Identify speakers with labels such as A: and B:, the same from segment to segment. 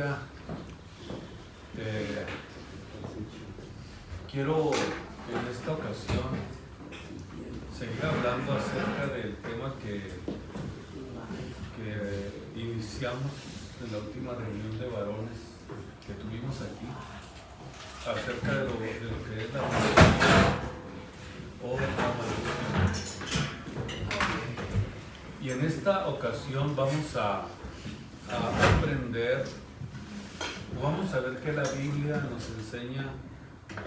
A: bendiga. Quiero en esta ocasión seguir hablando acerca del tema que iniciamos en la última reunión de varones que tuvimos aquí, acerca de lo que es la maldición o la maldición. Y en esta ocasión vamos a aprender, vamos a ver que la Biblia nos enseña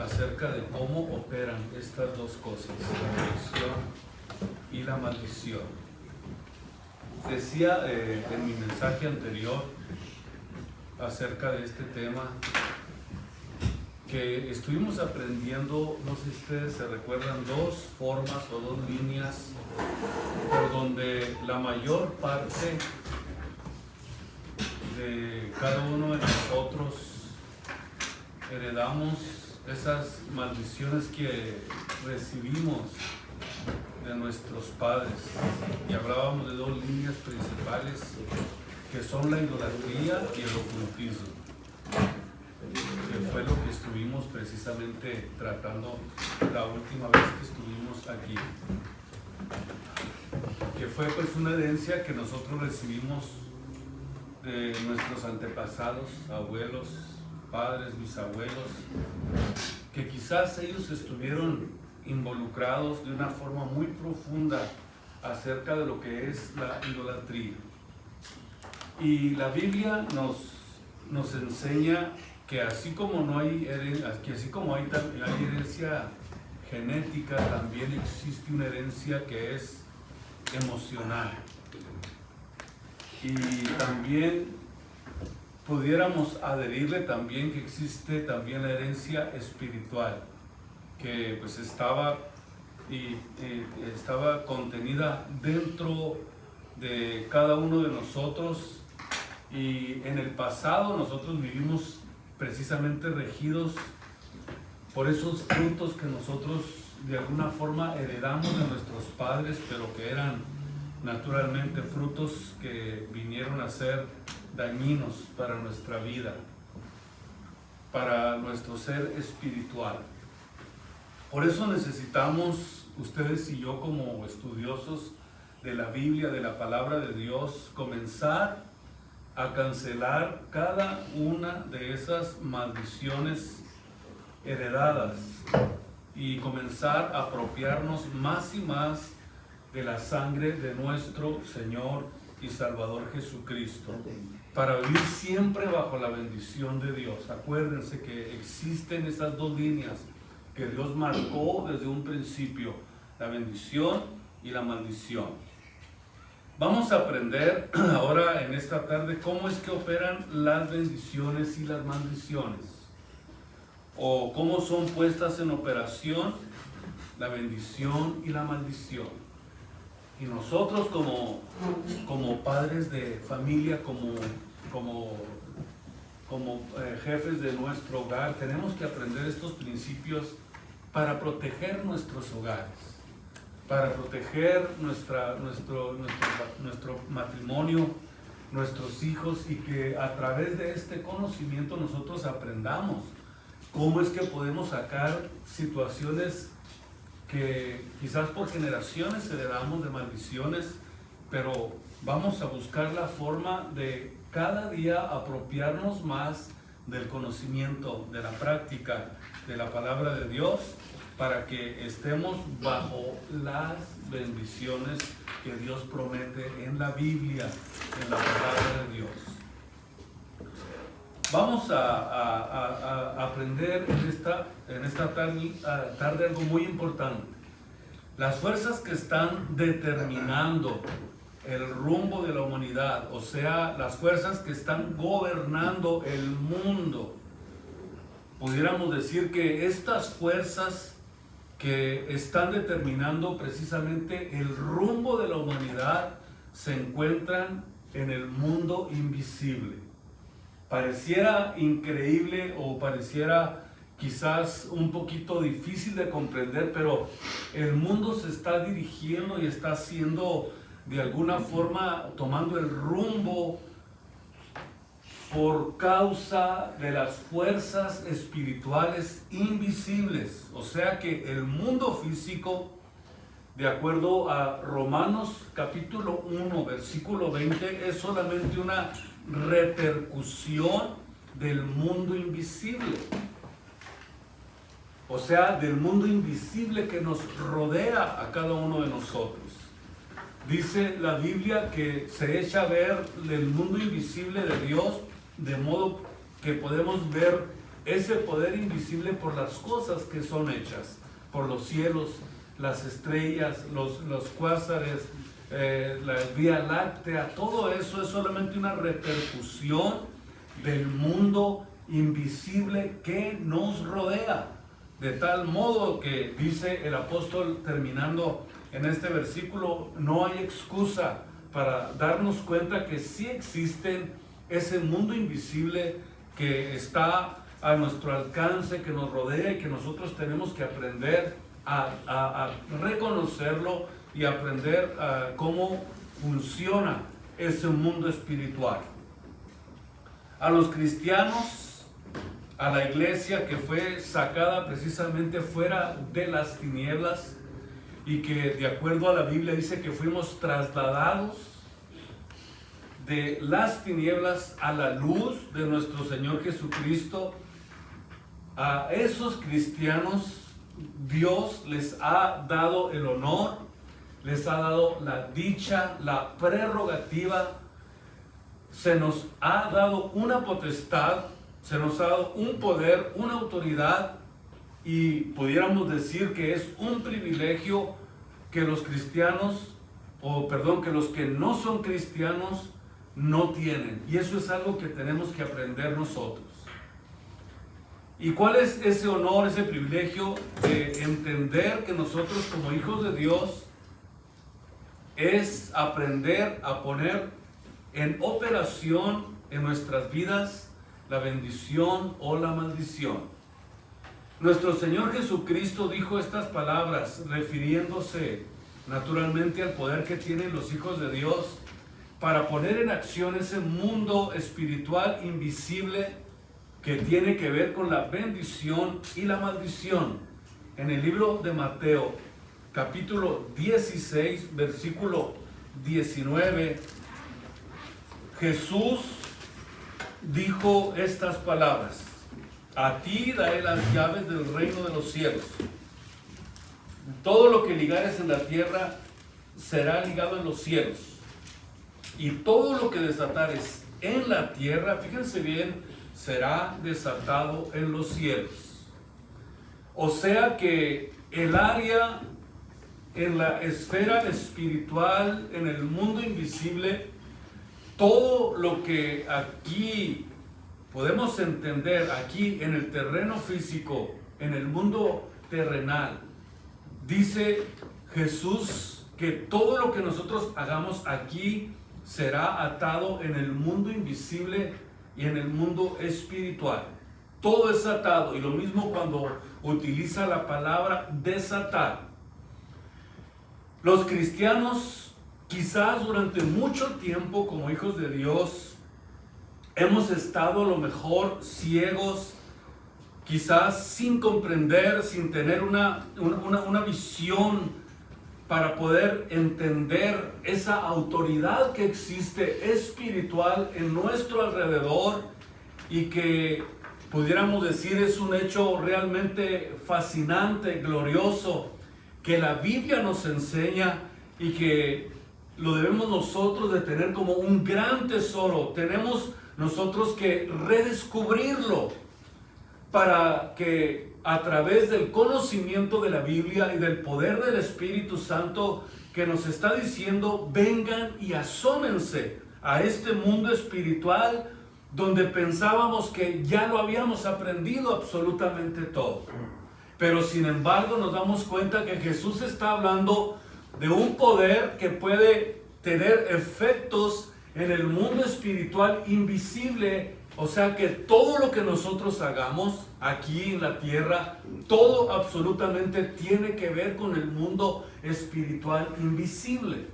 A: acerca de cómo operan estas dos cosas, la bendición y la maldición. Decía en mi mensaje anterior acerca de este tema que estuvimos aprendiendo, no sé si ustedes se recuerdan, dos formas o dos líneas por donde la mayor parte de cada uno de nosotros heredamos esas maldiciones que recibimos de nuestros padres. Y hablábamos de dos líneas principales que son la idolatría y el ocultismo, que fue lo que estuvimos precisamente tratando la última vez que estuvimos aquí, que fue pues una herencia que nosotros recibimos de nuestros antepasados, abuelos, padres, bisabuelos, que quizás ellos estuvieron involucrados de una forma muy profunda acerca de lo que es la idolatría. Y la Biblia nos enseña que así como no hay herencia genética, también existe una herencia que es emocional. Y también pudiéramos adherirle también que existe también la herencia espiritual, que pues estaba contenida dentro de cada uno de nosotros, y en el pasado nosotros vivimos precisamente regidos por esos frutos que nosotros de alguna forma heredamos de nuestros padres, pero que eran naturalmente frutos que vinieron a ser dañinos para nuestra vida, para nuestro ser espiritual. Por eso necesitamos, ustedes y yo como estudiosos de la Biblia, de la palabra de Dios, comenzar a cancelar cada una de esas maldiciones heredadas y comenzar a apropiarnos más y más de la sangre de nuestro Señor y Salvador Jesucristo, para vivir siempre bajo la bendición de Dios. Acuérdense que existen esas dos líneas que Dios marcó desde un principio, la bendición y la maldición. Vamos a aprender ahora en esta tarde cómo es que operan las bendiciones y las maldiciones, o cómo son puestas en operación la bendición y la maldición. Y nosotros como padres de familia, como jefes de nuestro hogar, tenemos que aprender estos principios para proteger nuestros hogares, para proteger nuestro matrimonio, nuestros hijos, y que a través de este conocimiento nosotros aprendamos cómo es que podemos sacar situaciones que quizás por generaciones heredamos de maldiciones, pero vamos a buscar la forma de cada día apropiarnos más del conocimiento, de la práctica de la palabra de Dios, para que estemos bajo las bendiciones que Dios promete en la Biblia, en la palabra de Dios. Vamos a aprender en esta tarde algo muy importante. Las fuerzas que están determinando el rumbo de la humanidad, o sea, las fuerzas que están gobernando el mundo, pudiéramos decir que estas fuerzas que están determinando precisamente el rumbo de la humanidad se encuentran en el mundo invisible. Pareciera increíble o pareciera quizás un poquito difícil de comprender, pero el mundo se está dirigiendo y está haciendo de alguna forma, tomando el rumbo por causa de las fuerzas espirituales invisibles. O sea que el mundo físico, de acuerdo a Romanos capítulo 1, versículo 20, es solamente una repercusión del mundo invisible. O sea, del mundo invisible que nos rodea a cada uno de nosotros. Dice la Biblia que se echa a ver el mundo invisible de Dios, de modo que podemos ver ese poder invisible por las cosas que son hechas, por los cielos, las estrellas, los cuásares, la Vía Láctea. Todo eso es solamente una repercusión del mundo invisible que nos rodea. De tal modo que dice el apóstol terminando en este versículo, no hay excusa para darnos cuenta que sí existen ese mundo invisible que está a nuestro alcance, que nos rodea y que nosotros tenemos que aprender a reconocerlo y aprender cómo funciona ese mundo espiritual. A los cristianos, a la iglesia que fue sacada precisamente fuera de las tinieblas y que de acuerdo a la Biblia dice que fuimos trasladados de las tinieblas a la luz de nuestro Señor Jesucristo, a esos cristianos Dios les ha dado el honor, les ha dado la dicha, la prerrogativa, se nos ha dado una potestad, se nos ha dado un poder, una autoridad, y pudiéramos decir que es un privilegio que los cristianos, que los que no son cristianos no tienen. Y eso es algo que tenemos que aprender nosotros. ¿Y cuál es ese honor, ese privilegio de entender que nosotros como hijos de Dios es aprender a poner en operación en nuestras vidas la bendición o la maldición? Nuestro Señor Jesucristo dijo estas palabras refiriéndose naturalmente al poder que tienen los hijos de Dios para poner en acción ese mundo espiritual invisible que tiene que ver con la bendición y la maldición. En el libro de Mateo, capítulo 16, versículo 19, Jesús dijo estas palabras: a ti daré las llaves del reino de los cielos. Todo lo que ligares en la tierra será ligado en los cielos, y todo lo que desatares en la tierra, fíjense bien, será desatado en los cielos. O sea que el área en la esfera espiritual, en el mundo invisible, todo lo que aquí podemos entender, aquí en el terreno físico, en el mundo terrenal, dice Jesús que todo lo que nosotros hagamos aquí será atado en el mundo invisible y en el mundo espiritual. Todo es atado, y lo mismo cuando utiliza la palabra desatar. Los cristianos, quizás durante mucho tiempo como hijos de Dios, hemos estado a lo mejor ciegos, quizás sin comprender, sin tener una visión para poder entender esa autoridad que existe espiritual en nuestro alrededor, y que pudiéramos decir es un hecho realmente fascinante, glorioso, que la Biblia nos enseña y que lo debemos nosotros de tener como un gran tesoro. Tenemos nosotros que redescubrirlo para que a través del conocimiento de la Biblia y del poder del Espíritu Santo que nos está diciendo, vengan y asómense a este mundo espiritual donde pensábamos que ya lo habíamos aprendido absolutamente todo. Pero sin embargo nos damos cuenta que Jesús está hablando de un poder que puede tener efectos en el mundo espiritual invisible. O sea que todo lo que nosotros hagamos aquí en la tierra, todo absolutamente tiene que ver con el mundo espiritual invisible.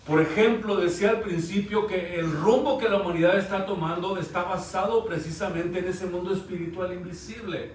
A: Por ejemplo, decía al principio que el rumbo que la humanidad está tomando está basado precisamente en ese mundo espiritual invisible.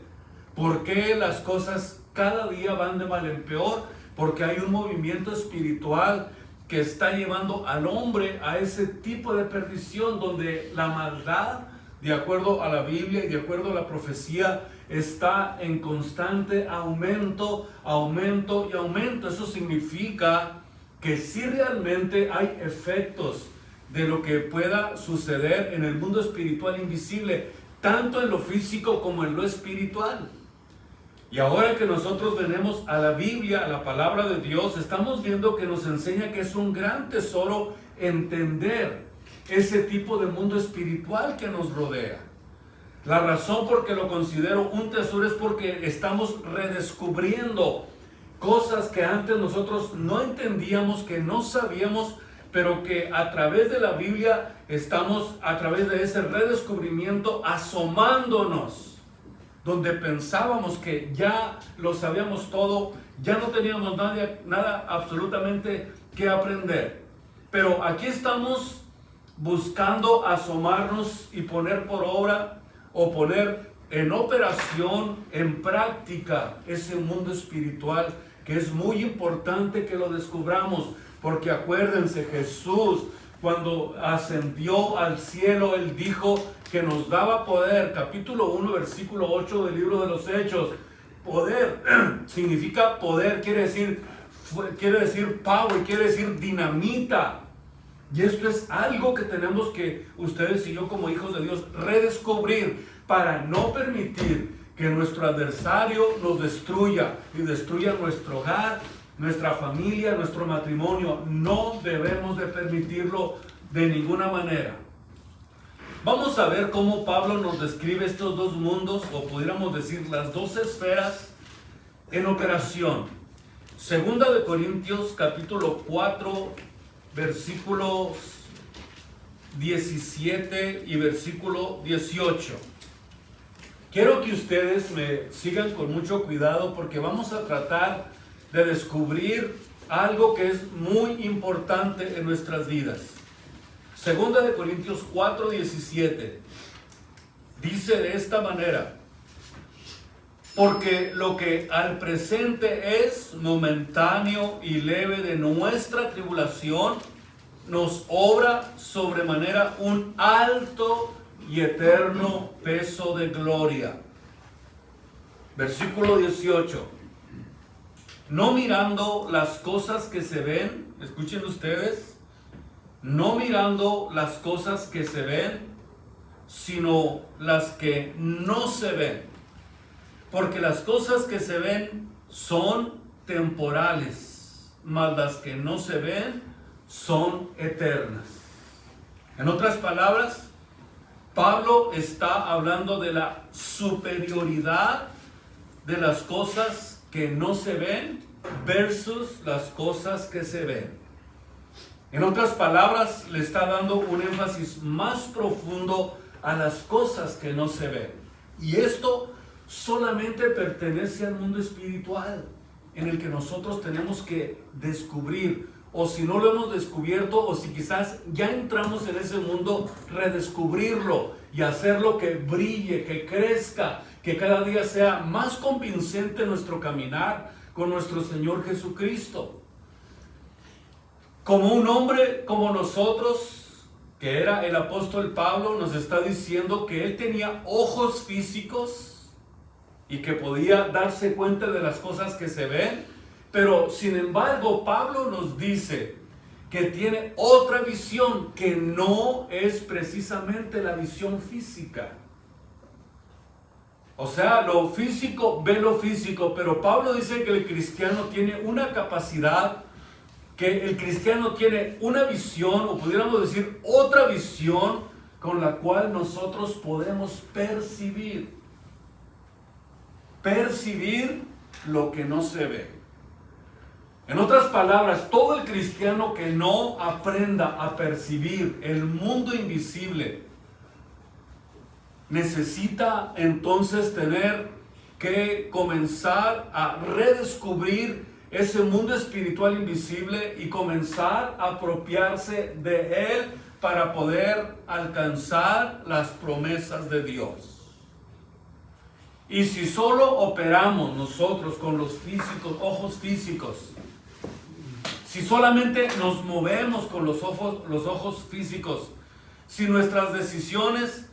A: ¿Por qué las cosas cada día van de mal en peor? Porque hay un movimiento espiritual que está llevando al hombre a ese tipo de perdición donde la maldad, de acuerdo a la Biblia y de acuerdo a la profecía, está en constante aumento, aumento y aumento. Eso significa que sí realmente hay efectos de lo que pueda suceder en el mundo espiritual invisible, tanto en lo físico como en lo espiritual. Y ahora que nosotros venimos a la Biblia, a la palabra de Dios, estamos viendo que nos enseña que es un gran tesoro entender ese tipo de mundo espiritual que nos rodea. La razón por que lo considero un tesoro es porque estamos redescubriendo cosas que antes nosotros no entendíamos, que no sabíamos, pero que a través de la Biblia estamos, a través de ese redescubrimiento, asomándonos donde pensábamos que ya lo sabíamos todo, ya no teníamos nada absolutamente que aprender. Pero aquí estamos buscando asomarnos y poner por obra o poner en operación, en práctica, ese mundo espiritual que es muy importante que lo descubramos, porque acuérdense, Jesús cuando ascendió al cielo, Él dijo que nos daba poder. Capítulo 1, versículo 8 del libro de los Hechos. Poder significa poder, quiere decir power, quiere decir dinamita. Y esto es algo que tenemos que ustedes y yo como hijos de Dios redescubrir para no permitir que nuestro adversario nos destruya y destruya nuestro hogar, nuestra familia, nuestro matrimonio. No debemos de permitirlo de ninguna manera. Vamos a ver cómo Pablo nos describe estos dos mundos, o pudiéramos decir las dos esferas en operación. Segunda de Corintios capítulo 4, versículos 17 y versículo 18. Quiero que ustedes me sigan con mucho cuidado porque vamos a tratar de descubrir algo que es muy importante en nuestras vidas. Segunda de Corintios 4, 17. Dice de esta manera: porque lo que al presente es momentáneo y leve de nuestra tribulación, nos obra sobremanera un alto y eterno peso de gloria. Versículo 18. No mirando las cosas que se ven, escuchen ustedes, no mirando las cosas que se ven, sino las que no se ven. Porque las cosas que se ven son temporales, mas las que no se ven son eternas. En otras palabras, Pablo está hablando de la superioridad de las cosas que no se ven versus las cosas que se ven. En otras palabras, le está dando un énfasis más profundo a las cosas que no se ven. Y esto solamente pertenece al mundo espiritual, en el que nosotros tenemos que descubrir, o si no lo hemos descubierto, o si quizás ya entramos en ese mundo, redescubrirlo y hacerlo que brille, que crezca, que cada día sea más convincente nuestro caminar con nuestro Señor Jesucristo. Como un hombre como nosotros, que era el apóstol Pablo, nos está diciendo que él tenía ojos físicos y que podía darse cuenta de las cosas que se ven, pero sin embargo Pablo nos dice que tiene otra visión que no es precisamente la visión física. O sea, lo físico ve lo físico, pero Pablo dice que el cristiano tiene una capacidad, que el cristiano tiene una visión, o pudiéramos decir otra visión, con la cual nosotros podemos percibir lo que no se ve. En otras palabras, todo el cristiano que no aprenda a percibir el mundo invisible necesita entonces tener que comenzar a redescubrir ese mundo espiritual invisible y comenzar a apropiarse de él para poder alcanzar las promesas de Dios. Y si solo operamos nosotros con los ojos físicos, si solamente nos movemos con los ojos físicos, si nuestras decisiones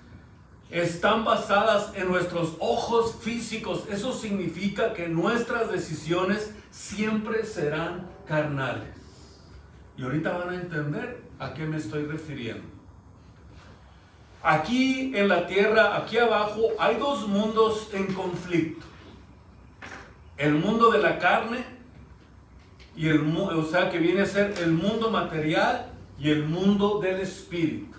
A: están basadas en nuestros ojos físicos, eso significa que nuestras decisiones siempre serán carnales. Y ahorita van a entender a qué me estoy refiriendo. Aquí en la tierra, aquí abajo, hay dos mundos en conflicto. El mundo de la carne, y o sea que viene a ser el mundo material y el mundo del espíritu.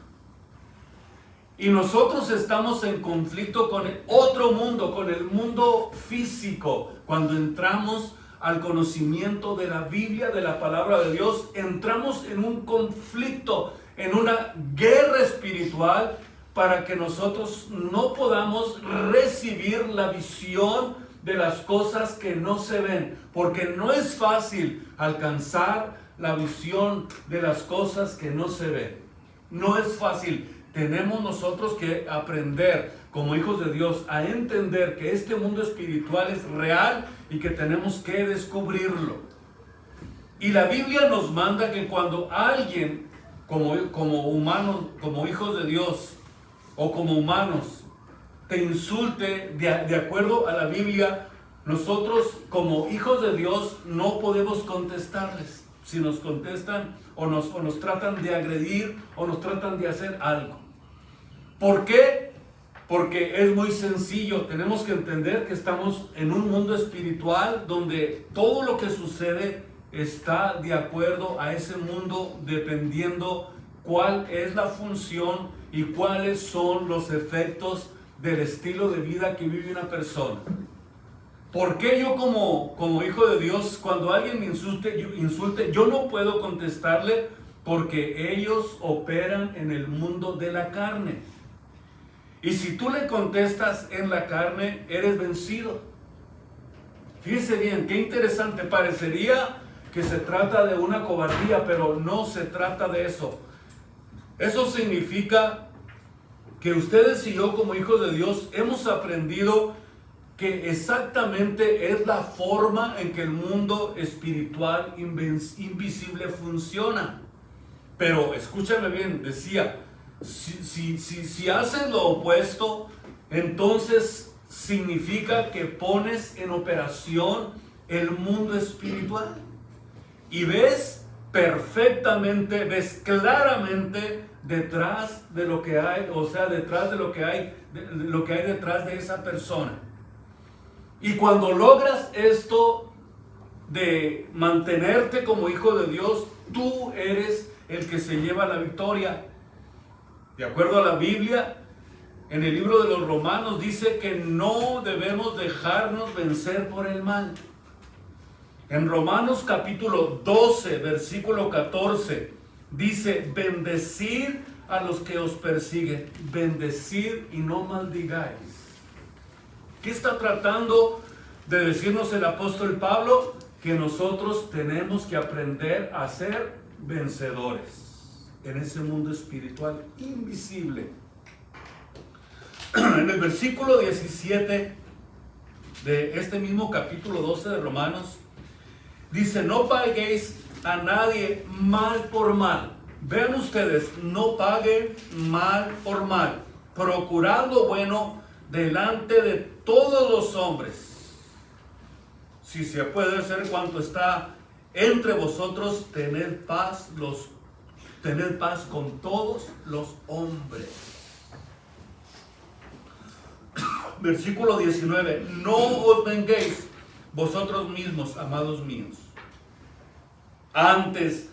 A: Y nosotros estamos en conflicto con el otro mundo, con el mundo físico. Cuando entramos al conocimiento de la Biblia, de la palabra de Dios, entramos en un conflicto, en una guerra espiritual, para que nosotros no podamos recibir la visión de las cosas que no se ven, porque no es fácil alcanzar la visión de las cosas que no se ven. No es fácil. Tenemos nosotros que aprender como hijos de Dios a entender que este mundo espiritual es real y que tenemos que descubrirlo. Y la Biblia nos manda que cuando alguien como humanos, como hijos de Dios o como humanos, te insulte de acuerdo a la Biblia, nosotros como hijos de Dios no podemos contestarles. Si nos contestan o nos tratan de agredir o nos tratan de hacer algo. ¿Por qué? Porque es muy sencillo. Tenemos que entender que estamos en un mundo espiritual donde todo lo que sucede está de acuerdo a ese mundo, dependiendo cuál es la función y cuáles son los efectos del estilo de vida que vive una persona. ¿Por qué yo como hijo de Dios, cuando alguien me insulte, yo no puedo contestarle? Porque ellos operan en el mundo de la carne. Y si tú le contestas en la carne, eres vencido. Fíjese bien, qué interesante. Parecería que se trata de una cobardía, pero no se trata de eso. Eso significa que ustedes y yo como hijos de Dios hemos aprendido que exactamente es la forma en que el mundo espiritual invisible funciona. Pero escúchame bien, decía, si haces lo opuesto, entonces significa que pones en operación el mundo espiritual. Y ves perfectamente, ves claramente detrás de lo que hay, o sea, detrás de lo que hay detrás de esa persona. Y cuando logras esto de mantenerte como hijo de Dios, tú eres el que se lleva la victoria. De acuerdo a la Biblia, en el libro de los Romanos dice que no debemos dejarnos vencer por el mal. En Romanos capítulo 12, versículo 14, dice: bendecid a los que os persiguen, bendecid y no maldigáis. ¿Qué está tratando de decirnos el apóstol Pablo? Que nosotros tenemos que aprender a ser vencedores en ese mundo espiritual invisible. En el versículo 17 de este mismo capítulo 12 de Romanos, dice: no paguéis a nadie mal por mal. Vean ustedes, no paguen mal por mal. Procurad lo bueno delante de todos los hombres. Si se puede hacer cuanto está entre vosotros, tened paz con todos los hombres. Versículo 19: no os venguéis vosotros mismos, amados míos. Antes,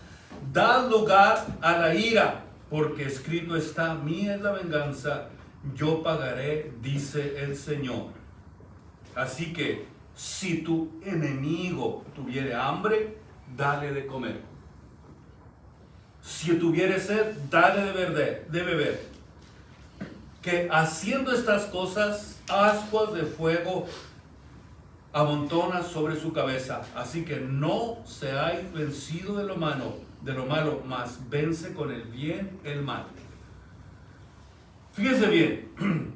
A: dad lugar a la ira, porque escrito está: mía es la venganza, yo pagaré, dice el Señor. Así que, si tu enemigo tuviere hambre, dale de comer. Si tuviere sed, dale de beber. Que haciendo estas cosas, ascuas de fuego amontona sobre su cabeza. Así que no seáis vencido de lo malo, mas vence con el bien el mal. Fíjense bien,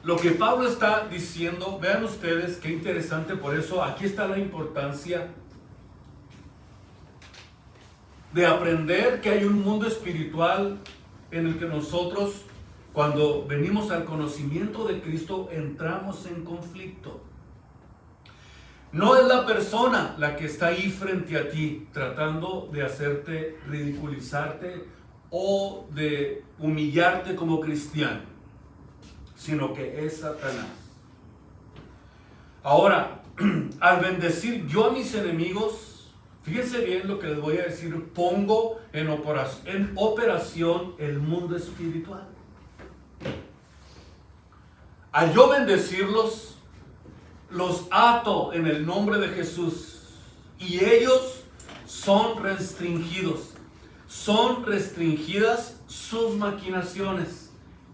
A: lo que Pablo está diciendo, vean ustedes qué interesante, por eso aquí está la importancia de aprender que hay un mundo espiritual en el que nosotros, cuando venimos al conocimiento de Cristo, entramos en conflicto. No es la persona la que está ahí frente a ti tratando de hacerte ridiculizarte o de humillarte como cristiano, sino que es Satanás. Ahora, al bendecir yo a mis enemigos, fíjense bien lo que les voy a decir, pongo en operación el mundo espiritual. Al yo bendecirlos, los ato en el nombre de Jesús y ellos son restringidos. Son restringidas sus maquinaciones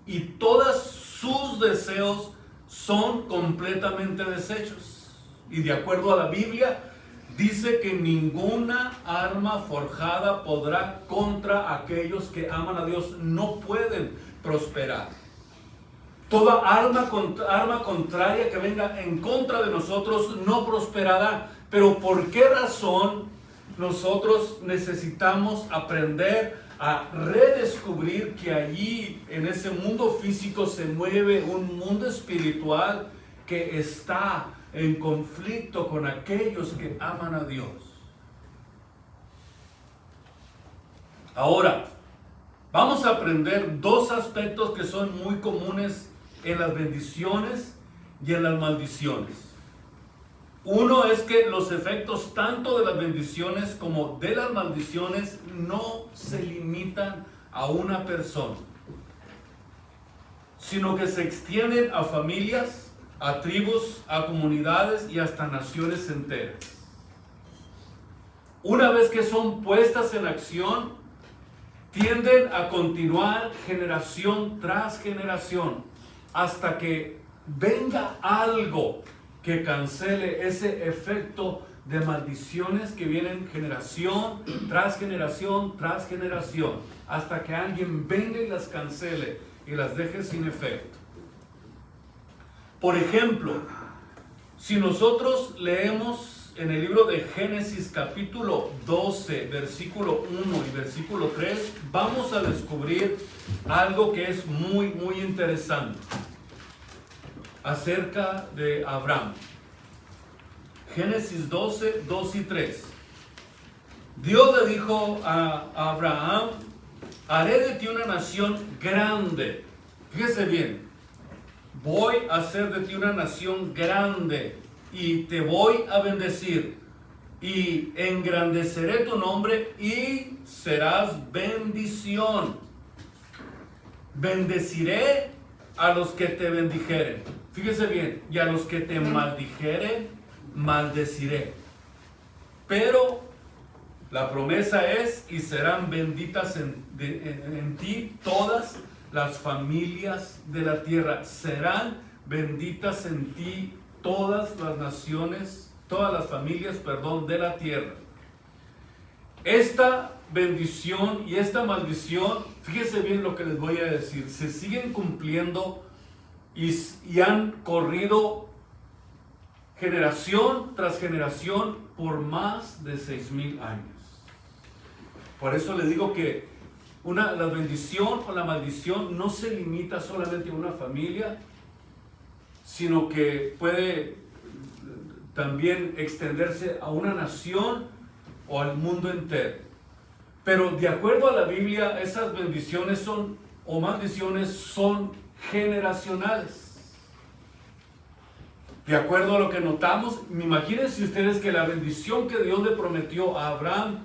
A: y todos sus deseos son completamente deshechos. Y de acuerdo a la Biblia, dice que ninguna arma forjada podrá contra aquellos que aman a Dios. No pueden prosperar. Toda arma contraria que venga en contra de nosotros no prosperará. Pero ¿por qué razón nosotros necesitamos aprender a redescubrir que allí en ese mundo físico se mueve un mundo espiritual que está en conflicto con aquellos que aman a Dios? Ahora, vamos a aprender dos aspectos que son muy comunes en las bendiciones y en las maldiciones. Uno es que los efectos tanto de las bendiciones como de las maldiciones no se limitan a una persona, sino que se extienden a familias, a tribus, a comunidades y hasta naciones enteras. Una vez que son puestas en acción, tienden a continuar generación tras generación hasta que venga algo que cancele ese efecto de maldiciones que vienen generación tras generación tras generación, hasta que alguien venga y las cancele y las deje sin efecto. Por ejemplo, si nosotros leemos en el libro de Génesis capítulo 12, versículo 1 y versículo 3, vamos a descubrir algo que es muy interesante acerca de Abraham. Génesis 12, 2 y 3. Dios le dijo a Abraham: haré de ti una nación grande. Fíjese bien, voy a hacer de ti una nación grande y te voy a bendecir y engrandeceré tu nombre y serás bendición. Bendeciré a los que te bendijeren. Fíjese bien, y a los que te maldijeren, maldeciré. Pero la promesa es: y serán benditas en ti todas las familias de la tierra. Serán benditas en ti todas las naciones, todas las familias, de la tierra. Esta bendición y esta maldición, fíjese bien lo que les voy a decir, se siguen cumpliendo y han corrido generación tras generación por más de 6,000 años. Por eso le digo que la bendición o la maldición no se limita solamente a una familia, sino que puede también extenderse a una nación o al mundo entero. Pero de acuerdo a la Biblia, esas bendiciones o maldiciones son generacionales. De acuerdo a lo que notamos, imagínense ustedes que la bendición que Dios le prometió a Abraham,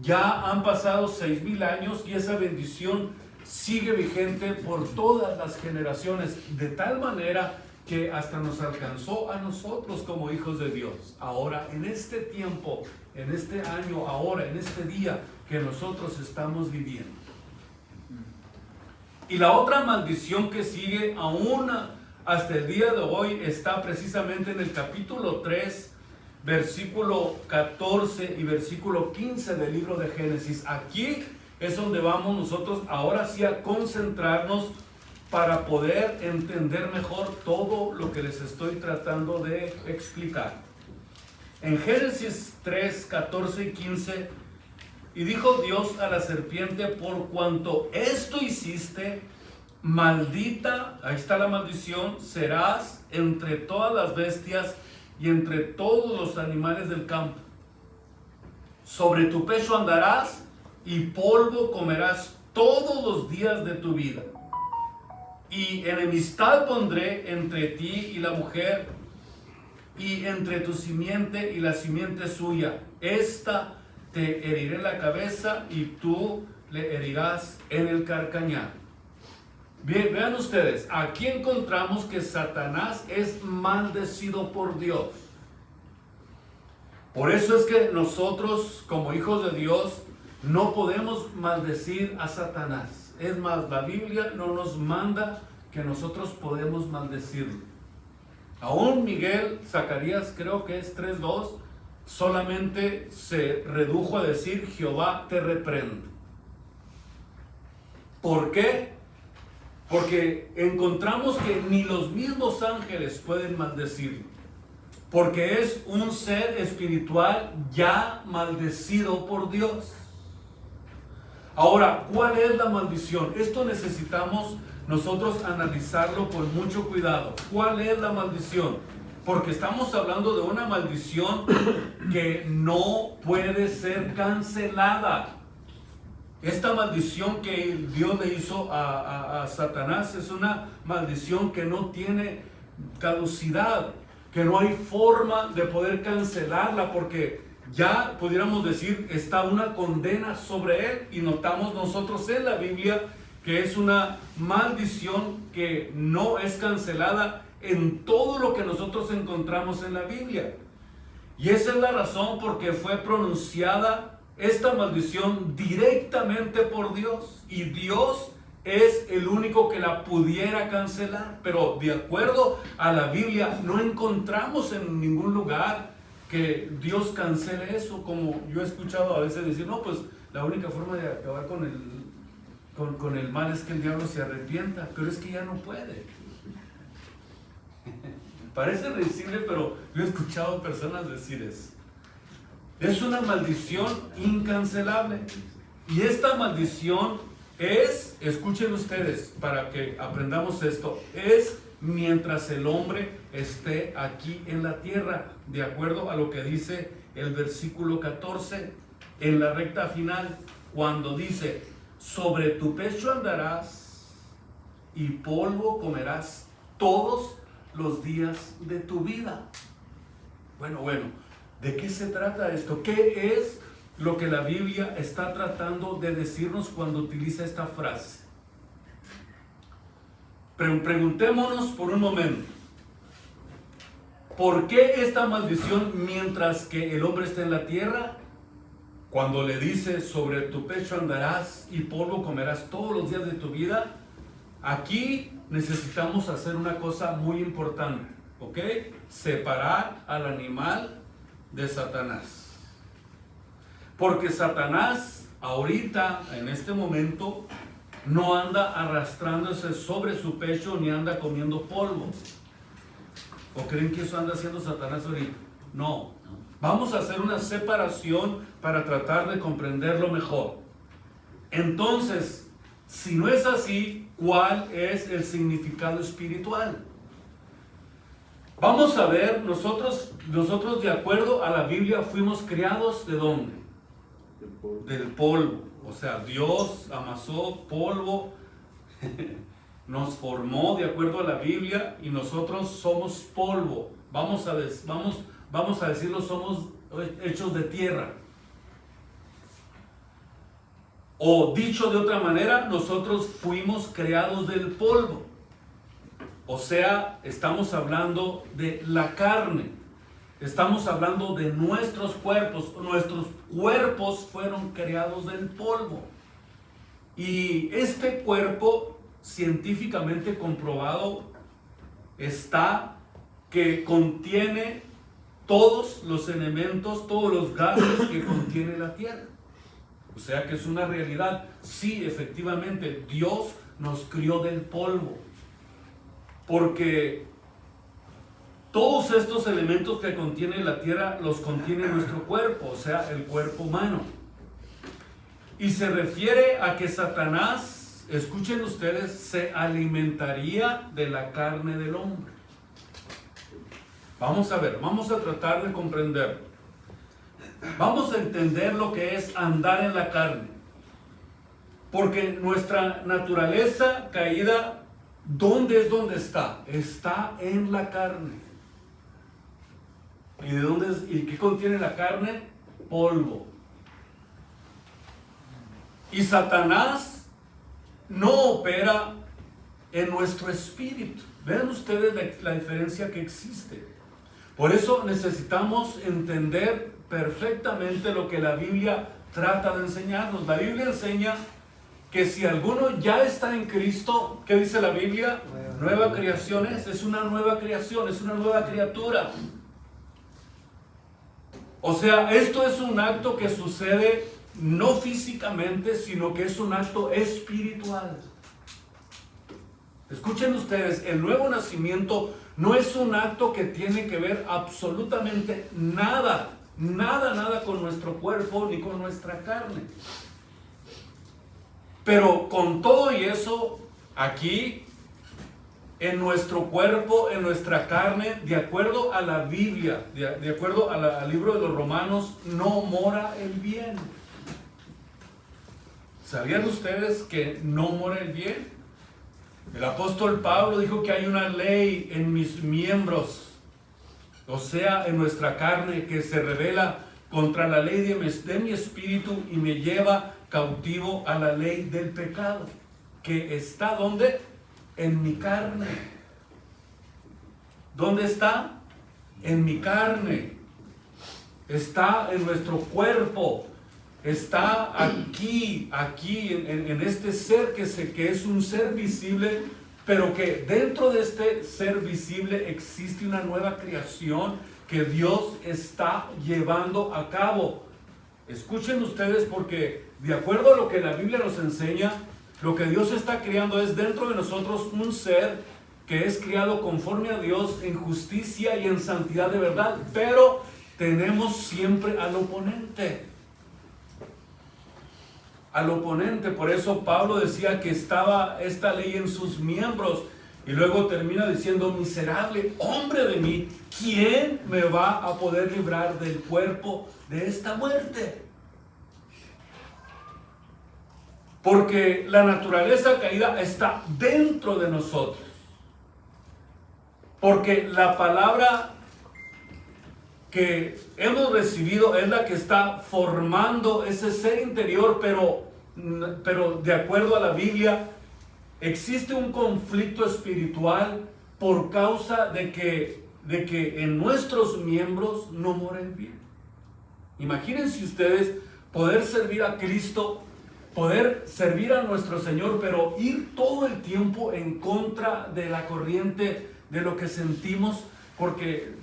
A: ya han pasado 6,000 años y esa bendición sigue vigente por todas las generaciones, de tal manera que hasta nos alcanzó a nosotros como hijos de Dios. Ahora, en este tiempo, en este año, ahora, en este día que nosotros estamos viviendo. Y la otra maldición que sigue, aún hasta el día de hoy está precisamente en el capítulo 3, versículo 14 y versículo 15 del libro de Génesis. Aquí es donde vamos nosotros ahora sí a concentrarnos para poder entender mejor todo lo que les estoy tratando de explicar. En Génesis 3, 14 y 15, y dijo Dios a la serpiente: por cuanto esto hiciste, maldita, ahí está la maldición, serás entre todas las bestias y entre todos los animales del campo. Sobre tu pecho andarás y polvo comerás todos los días de tu vida. Y enemistad pondré entre ti y la mujer, y entre tu simiente y la simiente suya. Esta te heriré la cabeza y tú le herirás en el calcañar. Bien, vean ustedes, aquí encontramos que Satanás es maldecido por Dios. Por eso es que nosotros, como hijos de Dios, no podemos maldecir a Satanás. Es más, la Biblia no nos manda que nosotros podemos maldecirlo. Aún Miguel, Zacarías, creo que es 3:2, solamente se redujo a decir: Jehová te reprende. ¿Por qué? Porque encontramos que ni los mismos ángeles pueden maldecirlo, porque es un ser espiritual ya maldecido por Dios. Ahora, ¿cuál es la maldición? Esto necesitamos nosotros analizarlo con mucho cuidado. ¿Cuál es la maldición? Porque estamos hablando de una maldición que no puede ser cancelada. Esta maldición que Dios le hizo a Satanás es una maldición que no tiene caducidad, que no hay forma de poder cancelarla, porque ya pudiéramos decir está una condena sobre él, y notamos nosotros en la Biblia que es una maldición que no es cancelada en todo lo que nosotros encontramos en la Biblia. Y esa es la razón por que fue pronunciada esta maldición directamente por Dios, y Dios es el único que la pudiera cancelar. Pero de acuerdo a la Biblia no encontramos en ningún lugar que Dios cancele eso, como yo he escuchado a veces decir: no, pues la única forma de acabar con el mal es que el diablo se arrepienta. Pero es que ya no puede. Parece risible, pero yo he escuchado personas decir eso. Es una maldición incancelable. Y esta maldición es, escuchen ustedes para que aprendamos esto, es mientras el hombre esté aquí en la tierra, de acuerdo a lo que dice el versículo 14 en la recta final, cuando dice: sobre tu pecho andarás y polvo comerás todos los días de tu vida. Bueno, ¿de qué se trata esto? ¿Qué es lo que la Biblia está tratando de decirnos cuando utiliza esta frase? Preguntémonos por un momento: ¿por qué esta maldición mientras que el hombre está en la tierra? Cuando le dice: sobre tu pecho andarás y polvo comerás todos los días de tu vida. Aquí necesitamos hacer una cosa muy importante, ¿ok? Separar al animal de Satanás. Porque Satanás ahorita, en este momento, no anda arrastrándose sobre su pecho ni anda comiendo polvo. ¿O creen que eso anda haciendo Satanás ahorita? No. Vamos a hacer una separación para tratar de comprenderlo mejor. Entonces, si no es así, ¿cuál es el significado espiritual? Vamos a ver, nosotros de acuerdo a la Biblia fuimos creados ¿de dónde? Del polvo. O sea, Dios amasó polvo, nos formó de acuerdo a la Biblia, y nosotros somos polvo. Vamos a decirlo, somos hechos de tierra. O dicho de otra manera, nosotros fuimos creados del polvo. O sea, estamos hablando de la carne. Estamos hablando de nuestros cuerpos. Nuestros cuerpos fueron creados del polvo. Y este cuerpo, científicamente comprobado, está que contiene todos los elementos, todos los gases que contiene la tierra. O sea que es una realidad. Sí, efectivamente, Dios nos crió del polvo. Porque todos estos elementos que contiene la tierra los contiene nuestro cuerpo, o sea, el cuerpo humano. Y se refiere a que Satanás, escuchen ustedes, se alimentaría de la carne del hombre. Vamos a ver, vamos a tratar de comprender. Vamos a entender lo que es andar en la carne. Porque nuestra naturaleza caída, ¿dónde es donde está? Está en la carne. ¿Y de dónde es? ¿Y qué contiene la carne? Polvo. Y Satanás no opera en nuestro espíritu. Vean ustedes la diferencia que existe. Por eso necesitamos entender perfectamente lo que la Biblia trata de enseñarnos. La Biblia enseña que si alguno ya está en Cristo, ¿qué dice la Biblia? Nueva creación es una nueva creación, es una nueva criatura. O sea, esto es un acto que sucede no físicamente, sino que es un acto espiritual. Escuchen ustedes, el nuevo nacimiento no es un acto que tiene que ver absolutamente nada con nuestro cuerpo ni con nuestra carne. Pero con todo y eso, aquí, en nuestro cuerpo, en nuestra carne, de acuerdo a la Biblia, de acuerdo al libro de los Romanos, no mora el bien. ¿Sabían ustedes que no mora el bien? El apóstol Pablo dijo que hay una ley en mis miembros, o sea, en nuestra carne, que se revela contra la ley de mi espíritu y me lleva cautivo a la ley del pecado, que está ¿dónde? En mi carne. ¿Dónde está? En mi carne. Está en nuestro cuerpo. Está aquí en este ser que es un ser visible, pero que dentro de este ser visible existe una nueva creación que Dios está llevando a cabo. Escuchen ustedes, porque de acuerdo a lo que la Biblia nos enseña, lo que Dios está creando es dentro de nosotros un ser que es criado conforme a Dios en justicia y en santidad de verdad, pero tenemos siempre al oponente. Al oponente, por eso Pablo decía que estaba esta ley en sus miembros, y luego termina diciendo: miserable hombre de mí, ¿quién me va a poder librar del cuerpo de esta muerte? Porque la naturaleza caída está dentro de nosotros. Porque la palabra que hemos recibido es la que está formando ese ser interior, pero de acuerdo a la Biblia, existe un conflicto espiritual por causa de que en nuestros miembros no mora el bien. Imagínense ustedes poder servir a Cristo, poder servir a nuestro Señor, pero ir todo el tiempo en contra de la corriente de lo que sentimos, porque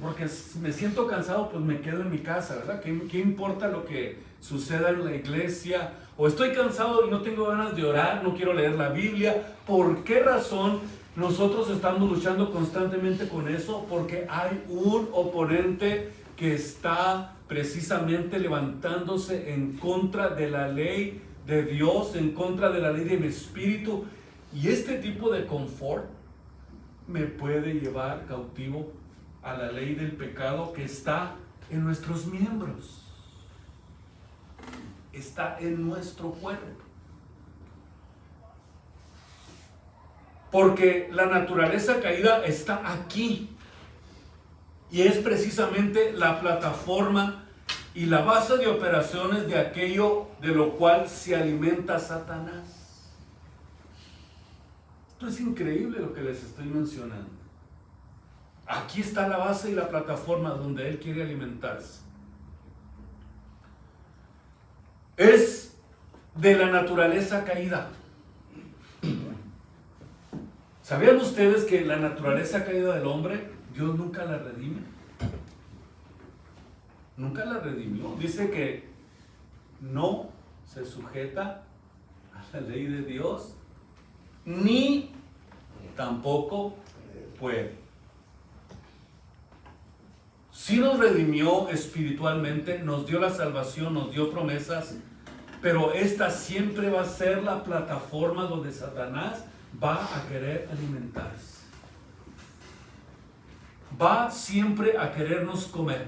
A: me siento cansado, pues me quedo en mi casa, ¿verdad? ¿Qué importa lo que suceda en la iglesia? O estoy cansado y no tengo ganas de orar, no quiero leer la Biblia. ¿Por qué razón nosotros estamos luchando constantemente con eso? Porque hay un oponente que está precisamente levantándose en contra de la ley de Dios, en contra de la ley de mi espíritu, y este tipo de confort me puede llevar cautivo a la ley del pecado que está en nuestros miembros, está en nuestro cuerpo. Porque la naturaleza caída está aquí, y es precisamente la plataforma y la base de operaciones de aquello de lo cual se alimenta Satanás. Esto es increíble lo que les estoy mencionando. Aquí está la base y la plataforma donde él quiere alimentarse. Es de la naturaleza caída. ¿Sabían ustedes que la naturaleza caída del hombre, Dios nunca la redime? Nunca la redimió. Dice que no se sujeta a la ley de Dios, ni tampoco puede. Sí nos redimió espiritualmente, nos dio la salvación, nos dio promesas, pero esta siempre va a ser la plataforma donde Satanás va a querer alimentarse. Va siempre a querernos comer.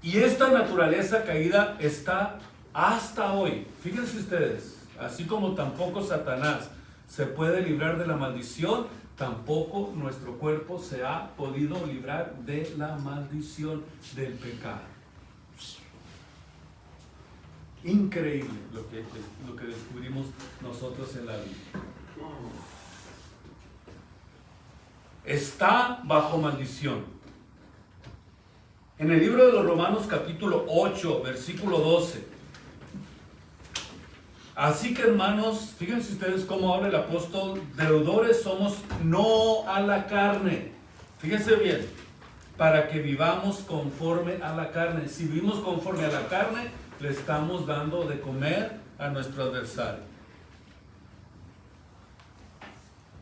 A: Y esta naturaleza caída está hasta hoy. Fíjense ustedes, así como tampoco Satanás se puede librar de la maldición, tampoco nuestro cuerpo se ha podido librar de la maldición del pecado. Increíble lo que descubrimos nosotros en la Biblia. Está bajo maldición. En el libro de los Romanos capítulo 8, versículo 12. Así que, hermanos, fíjense ustedes cómo habla el apóstol: deudores somos no a la carne. Fíjense bien, para que vivamos conforme a la carne. Si vivimos conforme a la carne, le estamos dando de comer a nuestro adversario.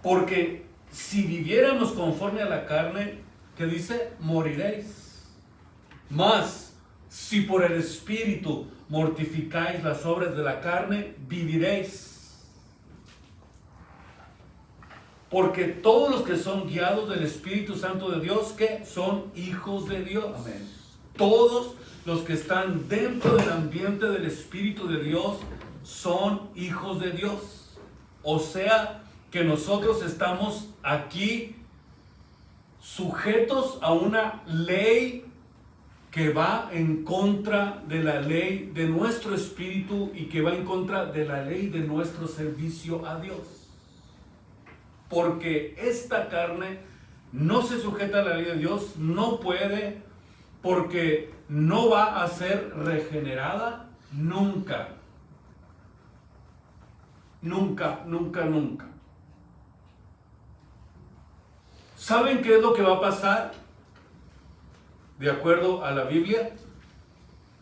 A: Porque si viviéramos conforme a la carne, ¿qué dice? Moriréis. Mas, si por el Espíritu mortificáis las obras de la carne, viviréis. Porque todos los que son guiados del Espíritu Santo de Dios, ¿qué? Son hijos de Dios. Amén. Todos los que están dentro del ambiente del Espíritu de Dios son hijos de Dios. O sea, que nosotros estamos aquí sujetos a una ley que va en contra de la ley de nuestro espíritu y que va en contra de la ley de nuestro servicio a Dios. Porque esta carne no se sujeta a la ley de Dios, no puede, porque no va a ser regenerada nunca. Nunca, nunca, nunca. ¿Saben qué es lo que va a pasar? De acuerdo a la Biblia,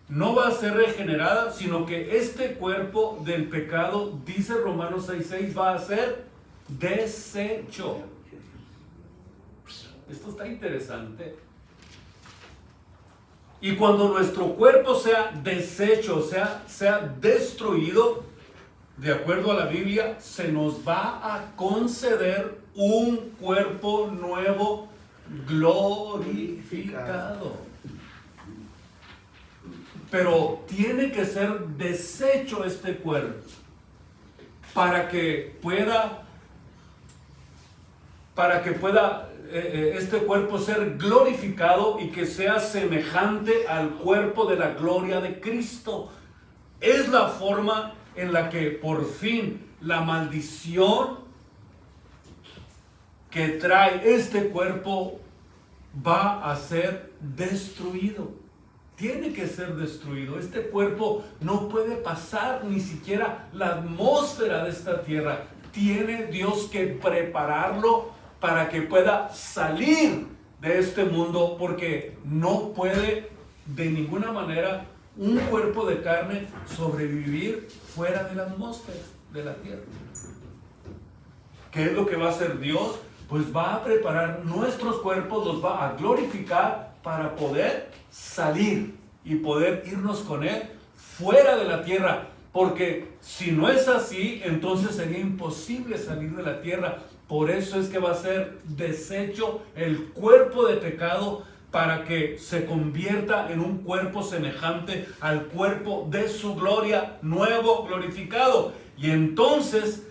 A: no va a ser regenerada, sino que este cuerpo del pecado, dice Romanos 6:6, va a ser deshecho. Esto está interesante. Y cuando nuestro cuerpo sea deshecho, sea destruido, de acuerdo a la Biblia, se nos va a conceder un cuerpo nuevo, glorificado. Pero tiene que ser deshecho este cuerpo para que pueda este cuerpo ser glorificado y que sea semejante al cuerpo de la gloria de Cristo. Es la forma en la que por fin la maldición que trae este cuerpo va a ser destruido. Tiene que ser destruido. Este cuerpo no puede pasar ni siquiera la atmósfera de esta tierra. Tiene Dios que prepararlo para que pueda salir de este mundo, porque no puede de ninguna manera un cuerpo de carne sobrevivir fuera de la atmósfera de la tierra. ¿Qué es lo que va a hacer Dios? Pues va a preparar nuestros cuerpos, los va a glorificar para poder salir y poder irnos con Él fuera de la tierra. Porque si no es así, entonces sería imposible salir de la tierra. Por eso es que va a ser deshecho el cuerpo de pecado para que se convierta en un cuerpo semejante al cuerpo de su gloria, nuevo, glorificado. Y entonces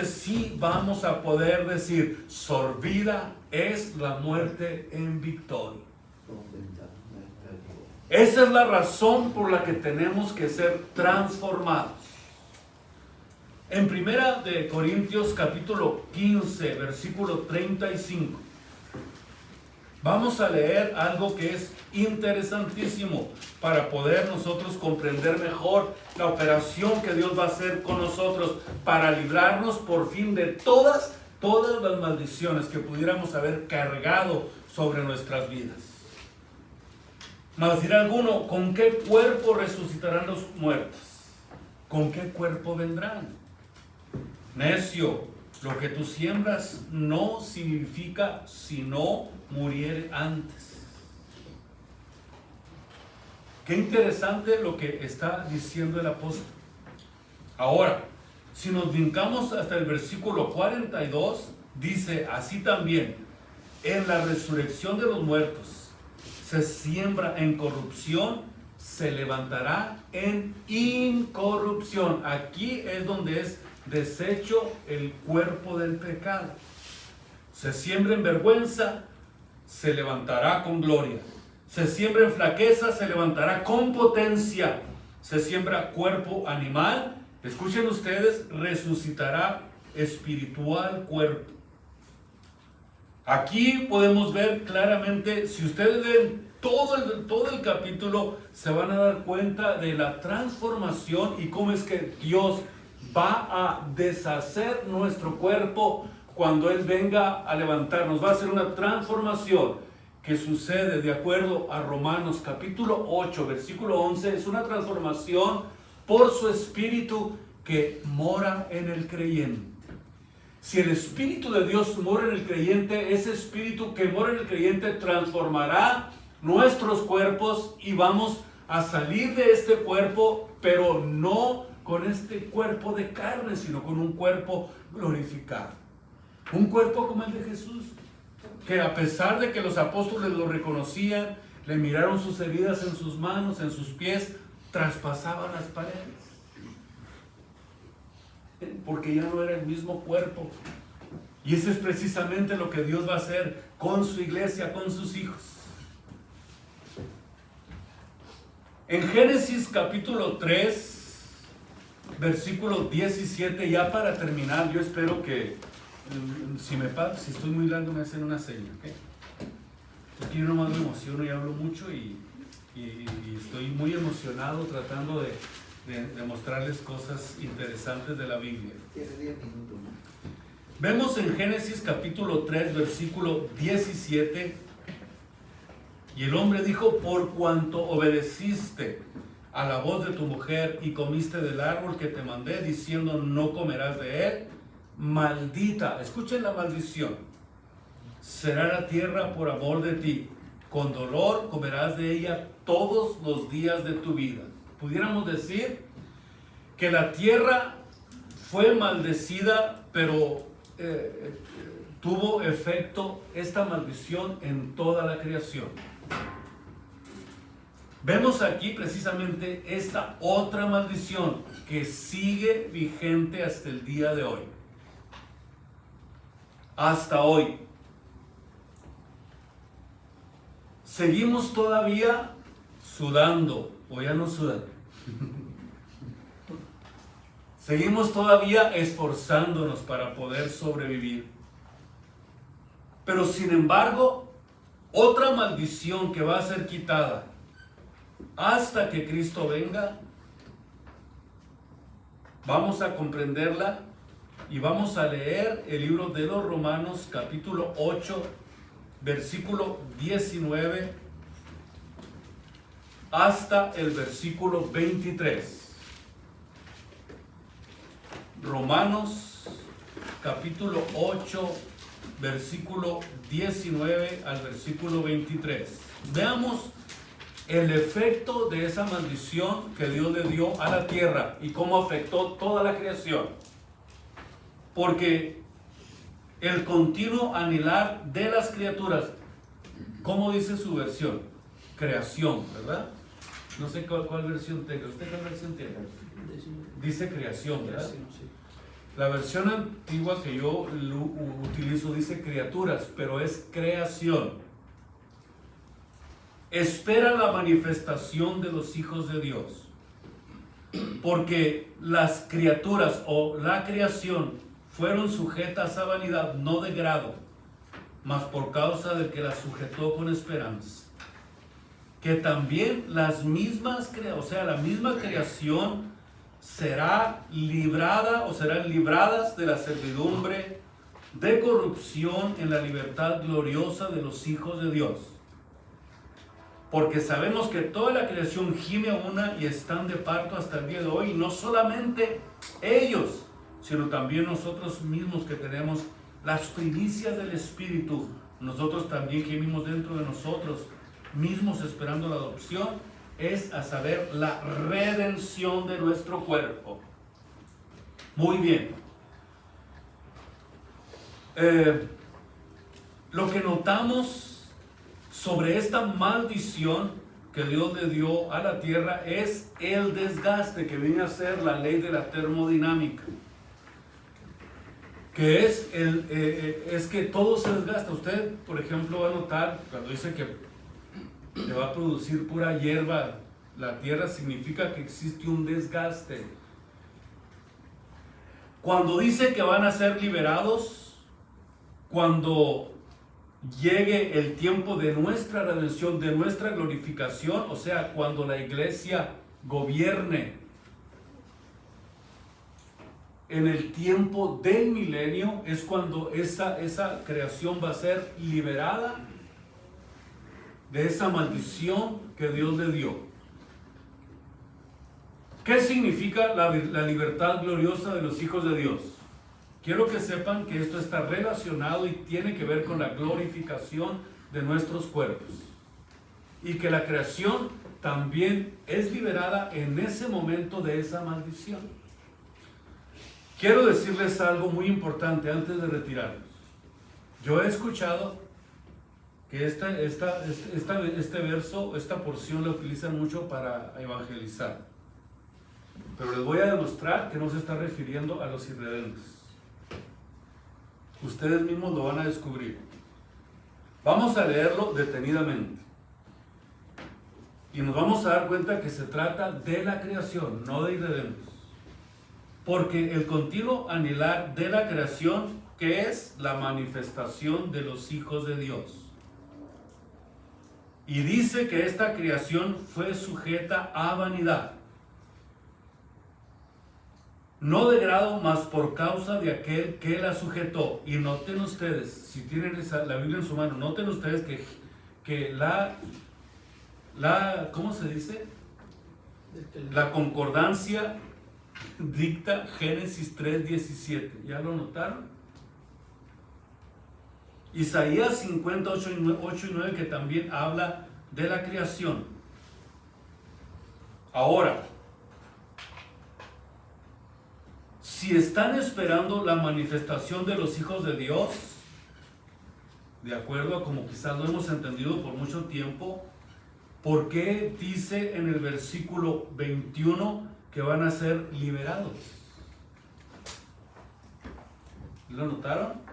A: sí vamos a poder decir: sorbida es la muerte en victoria. Esa es la razón por la que tenemos que ser transformados. En Primera de Corintios capítulo 15, versículo 35, Vamos a leer algo que es interesantísimo para poder nosotros comprender mejor la operación que Dios va a hacer con nosotros para librarnos por fin de todas las maldiciones que pudiéramos haber cargado sobre nuestras vidas. Mas dirá alguno, ¿con qué cuerpo resucitarán los muertos? ¿Con qué cuerpo vendrán? Necio, lo que tú siembras no significa si no muriere antes. Qué interesante lo que está diciendo el apóstol. Ahora, si nos brincamos hasta el versículo 42, dice así también, en la resurrección de los muertos se siembra en corrupción, se levantará en incorrupción. Aquí es donde es deshecho el cuerpo del pecado. Se siembra en vergüenza, se levantará con gloria. Se siembra en flaqueza, se levantará con potencia. Se siembra cuerpo animal, escuchen ustedes, resucitará espiritual cuerpo. Aquí podemos ver claramente, si ustedes ven todo el capítulo, se van a dar cuenta de la transformación y cómo es que Dios va a deshacer nuestro cuerpo cuando Él venga a levantarnos. Va a ser una transformación que sucede de acuerdo a Romanos capítulo 8, versículo 11. Es una transformación por su Espíritu que mora en el creyente. Si el Espíritu de Dios mora en el creyente, ese Espíritu que mora en el creyente transformará nuestros cuerpos y vamos a salir de este cuerpo, pero no con este cuerpo de carne, sino con un cuerpo glorificado. Un cuerpo como el de Jesús, que a pesar de que los apóstoles lo reconocían, le miraron sus heridas en sus manos, en sus pies, traspasaban las paredes. Porque ya no era el mismo cuerpo. Y eso es precisamente lo que Dios va a hacer con su iglesia, con sus hijos. En Génesis capítulo 3, versículo 17, ya para terminar, yo espero que si estoy muy largo me hacen una seña, ¿okay? Porque yo nomás me emociono y hablo mucho y estoy muy emocionado tratando de mostrarles cosas interesantes de la Biblia.
B: Tiene 10 minutos, ¿no?
A: Vemos en Génesis capítulo 3, versículo 17, y el hombre dijo, por cuanto obedeciste a la voz de tu mujer y comiste del árbol que te mandé, diciendo no comerás de él, maldita, escuchen la maldición, será la tierra por amor de ti, con dolor comerás de ella todos los días de tu vida. Pudiéramos decir que la tierra fue maldecida, pero tuvo efecto esta maldición en toda la creación. Vemos aquí precisamente esta otra maldición que sigue vigente hasta el día de hoy. Hasta hoy. Seguimos todavía sudando, o ya no sudan. Seguimos todavía esforzándonos para poder sobrevivir. Pero sin embargo, otra maldición que va a ser quitada hasta que Cristo venga, vamos a comprenderla y vamos a leer el libro de los Romanos capítulo 8, versículo 19 hasta el versículo 23. Romanos capítulo 8, versículo 19 al versículo 23. Veamos el efecto de esa maldición que Dios le dio a la tierra y cómo afectó toda la creación. Porque el continuo anhelar de las criaturas, ¿cómo dice su versión? Creación, ¿verdad? No sé cuál versión tenga. ¿Usted qué versión tiene? Dice creación, ¿verdad? La versión antigua que yo utilizo dice criaturas, pero es creación. Espera la manifestación de los hijos de Dios. Porque las criaturas o la creación fueron sujetas a vanidad, no de grado, mas por causa del que la sujetó con esperanza. Que también las mismas, o sea, la misma creación será librada o serán libradas de la servidumbre de corrupción en la libertad gloriosa de los hijos de Dios. Porque sabemos que toda la creación gime a una y están de parto hasta el día de hoy. Y no solamente ellos, sino también nosotros mismos que tenemos las primicias del Espíritu. Nosotros también gemimos dentro de nosotros mismos esperando la adopción, es a saber, la redención de nuestro cuerpo. Muy bien. Lo que notamos sobre esta maldición que Dios le dio a la tierra es el desgaste que viene a ser la ley de la termodinámica. Que es que todo se desgasta. Usted, por ejemplo, va a notar cuando dice que va a producir pura hierba la tierra, significa que existe un desgaste. Cuando dice que van a ser liberados, cuando llegue el tiempo de nuestra redención, de nuestra glorificación, o sea, cuando la iglesia gobierne en el tiempo del milenio, es cuando esa creación va a ser liberada de esa maldición que Dios le dio. ¿Qué significa la libertad gloriosa de los hijos de Dios? Quiero que sepan que esto está relacionado y tiene que ver con la glorificación de nuestros cuerpos. Y que la creación también es liberada en ese momento de esa maldición. Quiero decirles algo muy importante antes de retirarnos. Yo he escuchado que este verso, esta porción la utilizan mucho para evangelizar. Pero les voy a demostrar que no se está refiriendo a los irredentes. Ustedes mismos lo van a descubrir. Vamos a leerlo detenidamente. Y nos vamos a dar cuenta que se trata de la creación, no de irredentes. Porque el continuo anhelar de la creación, que es la manifestación de los hijos de Dios. Y dice que esta creación fue sujeta a vanidad. No de grado, mas por causa de aquel que la sujetó. Y noten ustedes, si tienen la Biblia en su mano, noten ustedes que ¿cómo se dice? La concordancia dicta Génesis 3:17. ¿Ya lo notaron? Isaías 58, 8 y 9, que también habla de la creación. Ahora, si están esperando la manifestación de los hijos de Dios, de acuerdo a como quizás lo hemos entendido por mucho tiempo, ¿por qué dice en el versículo 21 que van a ser liberados? ¿Lo notaron?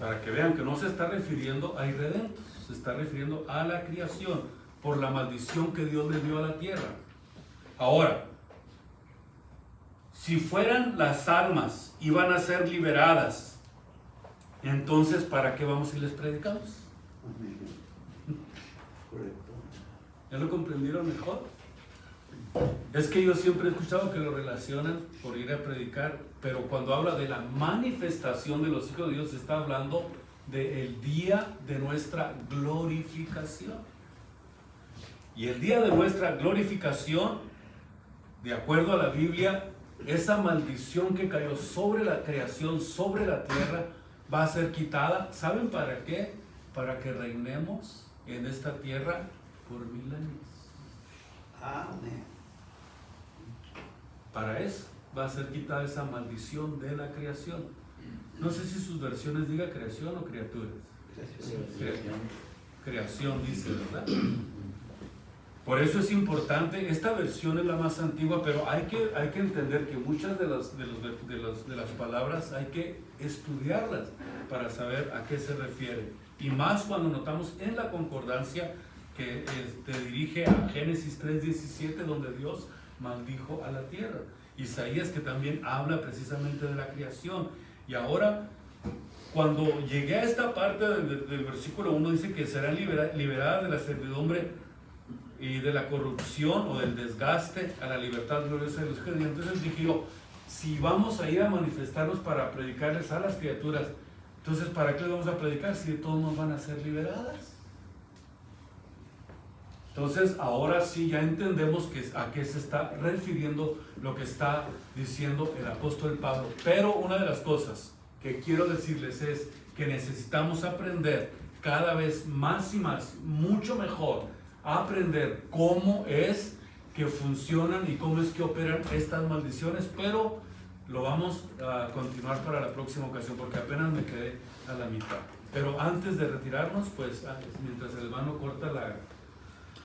A: Para que vean que no se está refiriendo a irredentes, se está refiriendo a la creación por la maldición que Dios le dio a la tierra. Ahora, si fueran las almas y van a ser liberadas, entonces ¿para qué vamos y les predicamos?
B: Correcto.
A: ¿Ya lo comprendieron mejor? Es que yo siempre he escuchado que lo relacionan por ir a predicar, pero cuando habla de la manifestación de los hijos de Dios, se está hablando del día de nuestra glorificación. Y el día de nuestra glorificación, de acuerdo a la Biblia, esa maldición que cayó sobre la creación, sobre la tierra, va a ser quitada. ¿Saben para qué? Para que reinemos en esta tierra por 1000 años.
B: Amén.
A: Para eso va a ser quitada esa maldición de la creación. No sé si sus versiones diga creación o criaturas. Creación dice, ¿verdad? Por eso es importante, esta versión es la más antigua, pero hay que entender que muchas de las palabras hay que estudiarlas para saber a qué se refiere. Y más cuando notamos en la concordancia que te dirige a Génesis 3:17, donde Dios maldijo a la tierra. Isaías, que también habla precisamente de la creación. Y ahora cuando llegué a esta parte del versículo 1, dice que serán liberadas de la servidumbre y de la corrupción o del desgaste a la libertad gloriosa de los hijos de Dios. Entonces dije yo, si vamos a ir a manifestarnos para predicarles a las criaturas, entonces ¿para qué les vamos a predicar si de todos nos van a ser liberadas? Entonces ahora sí ya entendemos a qué se está refiriendo lo que está diciendo el apóstol Pablo. Pero una de las cosas que quiero decirles es que necesitamos aprender cada vez más y más, mucho mejor, a aprender cómo es que funcionan y cómo es que operan estas maldiciones, pero lo vamos a continuar para la próxima ocasión porque apenas me quedé a la mitad. Pero antes de retirarnos, pues mientras el hermano corta la